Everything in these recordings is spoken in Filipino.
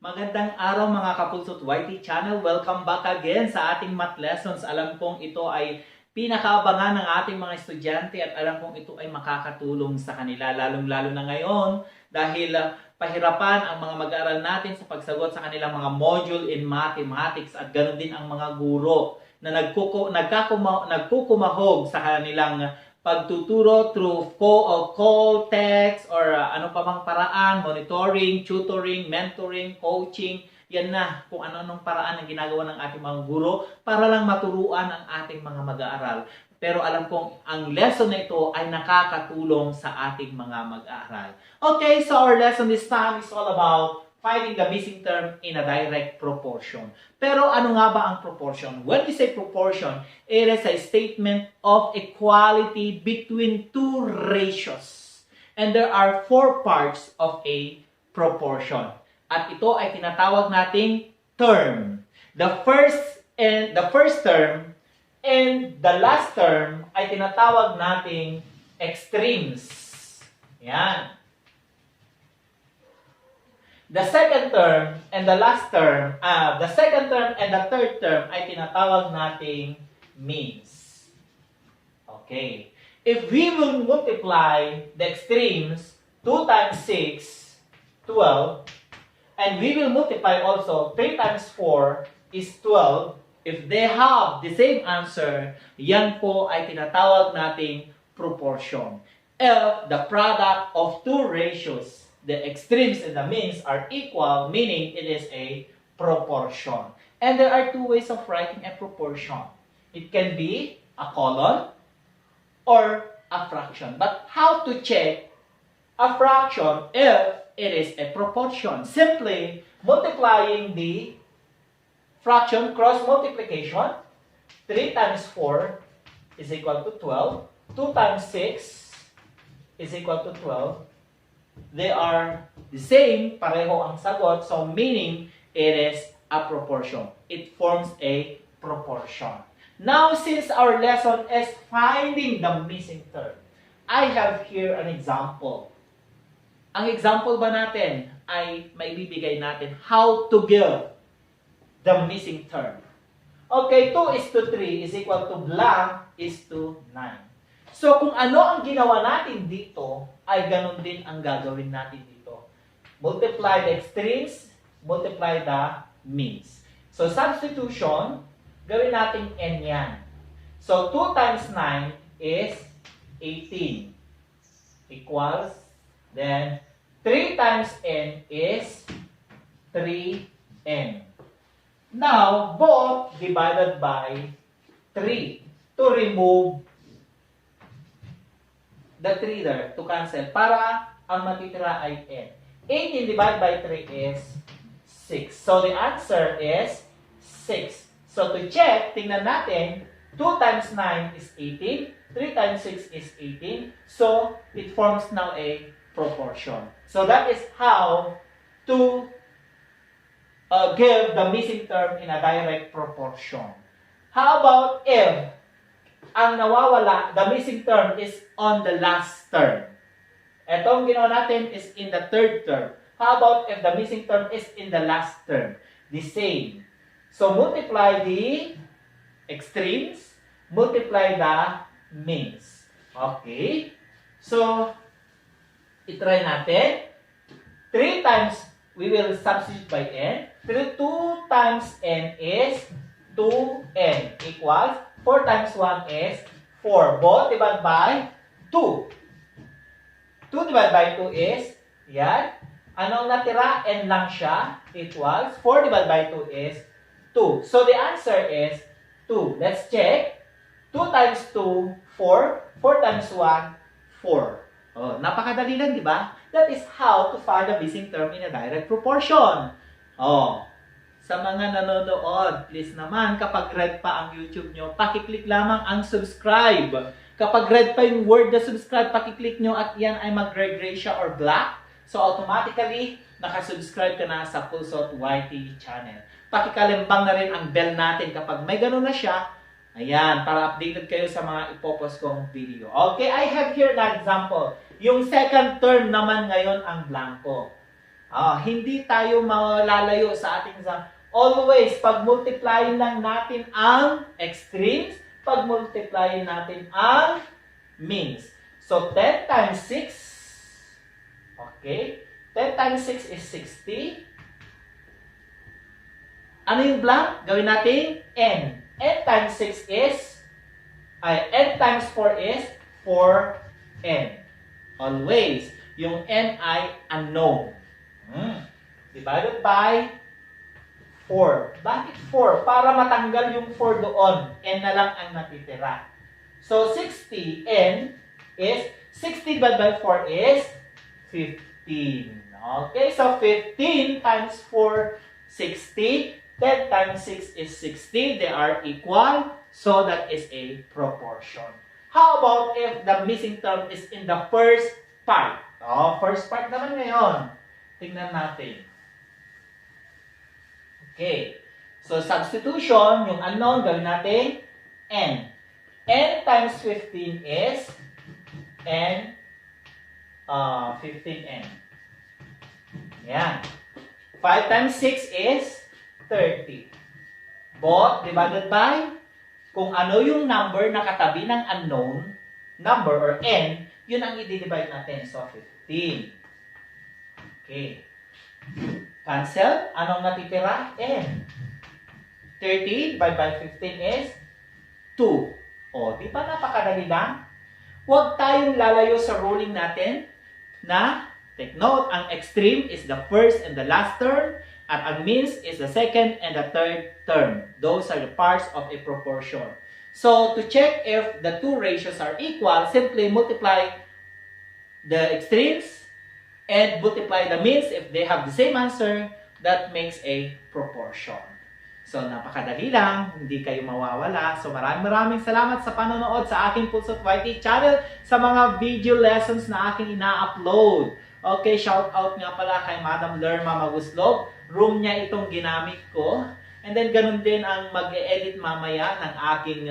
Magandang araw mga Kapulso't YT Channel. Welcome back again sa ating math lessons. Alam kong ito ay pinakaabangan ng ating mga estudyante at alam kong ito ay makakatulong sa kanila. Lalong-lalo na ngayon dahil pahirapan ang mga mag-aaral natin sa pagsagot sa kanilang mga module in mathematics at ganoon din ang mga guro na nagkukumahog sa kanilang pagtuturo through call, text, or ano pa mang paraan, monitoring, tutoring, mentoring, coaching. Yan na kung ano-anong paraan ang ginagawa ng ating mga guro para lang maturuan ang ating mga mag-aaral. Pero alam kong ang lesson na ito ay nakakatulong sa ating mga mag-aaral. Okay, so our lesson this time is all about finding the missing term in a direct proportion. Pero ano nga ba ang proportion? When we say proportion, it is a statement of equality between two ratios. And there are four parts of a proportion. At ito ay tinatawag nating term. The first term and the last term ay tinatawag nating extremes. Yan. The second term and the last term, the second term and the third term ay tinatawag nating means. Okay. If we will multiply the extremes, 2 times 6, 12, and we will multiply also 3 times 4 is 12, if they have the same answer, yan po ay tinatawag nating proportion. If the product of two ratios, the extremes and the means are equal, meaning it is a proportion. And there are two ways of writing a proportion. It can be a colon or a fraction. But how to check a fraction if it is a proportion? Simply multiplying the fraction cross multiplication. 3 times 4 is equal to 12. 2 times 6 is equal to 12. They are the same, pareho ang sagot, so meaning it is a proportion. It forms a proportion. Now, since our lesson is finding the missing term, I have here an example. Ang example ba natin ay maibibigay natin how to give the missing term. Okay, 2 is to 3 is equal to blank is to 9. So, kung ano ang ginawa natin dito, ay ganun din ang gagawin natin dito. Multiply the extremes, multiply the means. So, substitution, gawin natin n yan. So, 2 times 9 is 18 equals, then 3 times n is 3n. Now, both divided by 3 to remove the 3 there, to cancel, para ang matitira ay n. 18 divided by 3 is 6. So, the answer is 6. So, to check, tingnan natin, 2 times 9 is 18, 3 times 6 is 18. So, it forms now a proportion. So, that is how to give the missing term in a direct proportion. How about if ang nawawala, the missing term is on the last term? Itong ginawa natin is in the third term. How about if the missing term is in the last term? The same. So, multiply the extremes, multiply the means. Okay? So, itry natin. 3 times, we will substitute by n. 2 times n is 2n equals 4 times 1 is 4. Both divided by 2. 2 divided by 2 is, yan. Anong natira? N lang siya. Equals 4 divided by 2 is 2. So the answer is 2. Let's check. 2 times 2, 4. 4 times 1, 4. Oh, napakadali lang, di ba? That is how to find the missing term in a direct proportion. Oh, sa mga nanonood, please naman, kapag red pa ang YouTube nyo, pakiclick lamang ang subscribe. Kapag red pa yung word na subscribe, pakiclick nyo at yan ay mag-gray siya or black. So, automatically, nakasubscribe ka na sa Pulso't YT channel. Pakikalimbang na rin ang bell natin kapag may ganun na siya. Ayan, para updated kayo sa mga ipopost kong video. Okay, I have here an example. Yung second term naman ngayon ang blanco. Hindi tayo malalayo sa ating exam. Always, pag-multiply lang natin ang extremes, pag-multiply natin ang means. So, 10 times 6, okay? 10 times 6 is 60. Ano yung blank? Gawin natin n. N times 6 is, n times 4 is 4n. Always, yung n ay unknown. Divided by 4. Bakit 4? Para matanggal yung 4 doon. N na lang ang natitira. So, 60n is, 60 divided by 4 is 15. Okay, so 15 times 4, 60. 10 times 6 is 60. They are equal. So, that is a proportion. How about if the missing term is in the first part? First part naman ngayon. Tingnan natin. Okay. So, substitution, yung unknown, gawin natin n. N times 15 is n, 15n. Yan. 5 times 6 is 30. Both divided by, kung ano yung number na katabi ng unknown number or n, yun ang i-divide natin. So, 15. Okay. Cancel. Anong natitira? N. 30 divided by 15 is 2. Di ba napakadali lang? Huwag tayong lalayo sa ruling natin na, take note, ang extreme is the first and the last term, at ang means is the second and the third term. Those are the parts of a proportion. So, to check if the two ratios are equal, simply multiply the extremes and multiply the means. If they have the same answer, that makes a proportion. So, napakadali lang, hindi kayo mawawala. So, maraming salamat sa panonood sa aking Pulse of YT channel, sa mga video lessons na aking ina-upload. Okay, shout out nga pala kay Madam Lerma Maguslog. Room niya itong ginamit ko. And then, ganun din ang mag-e-edit mamaya ng aking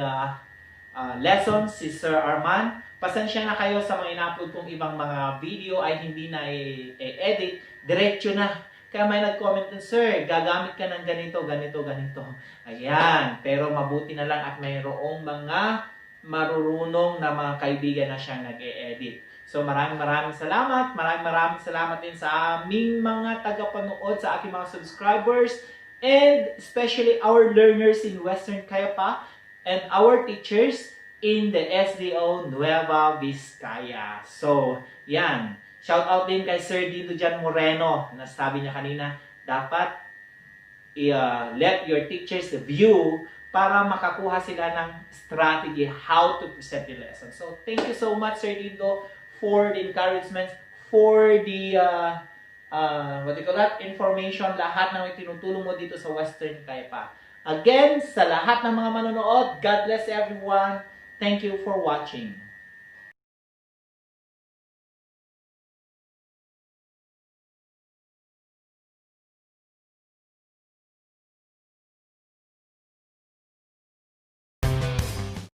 lessons, si Sir Arman. Pasensya na kayo sa mga ina-upload kong ibang mga video ay hindi na i-edit. Diretso na. Kaya may nag-comment din, Sir, gagamit ka ng ganito, ganito, ganito. Ayan. Pero mabuti na lang at mayroong mga marurunong na mga kaibigan na siyang nag-e-edit. So maraming salamat. Maraming salamat din sa aming mga tagapanood, sa aking mga subscribers, and especially our learners in Western Cayapa and our teachers in the SDO Nueva Vizcaya. So, yan. Shout out din kay Sir Dito Jan Moreno. Nasabi niya kanina, dapat let your teachers view para makakuha sila ng strategy how to present the lesson. So, thank you so much, Sir Dito, for the encouragement, for the information, lahat ng tinutulong mo dito sa Western Cayapa. Again, sa lahat ng mga manonood, God bless everyone. Thank you for watching.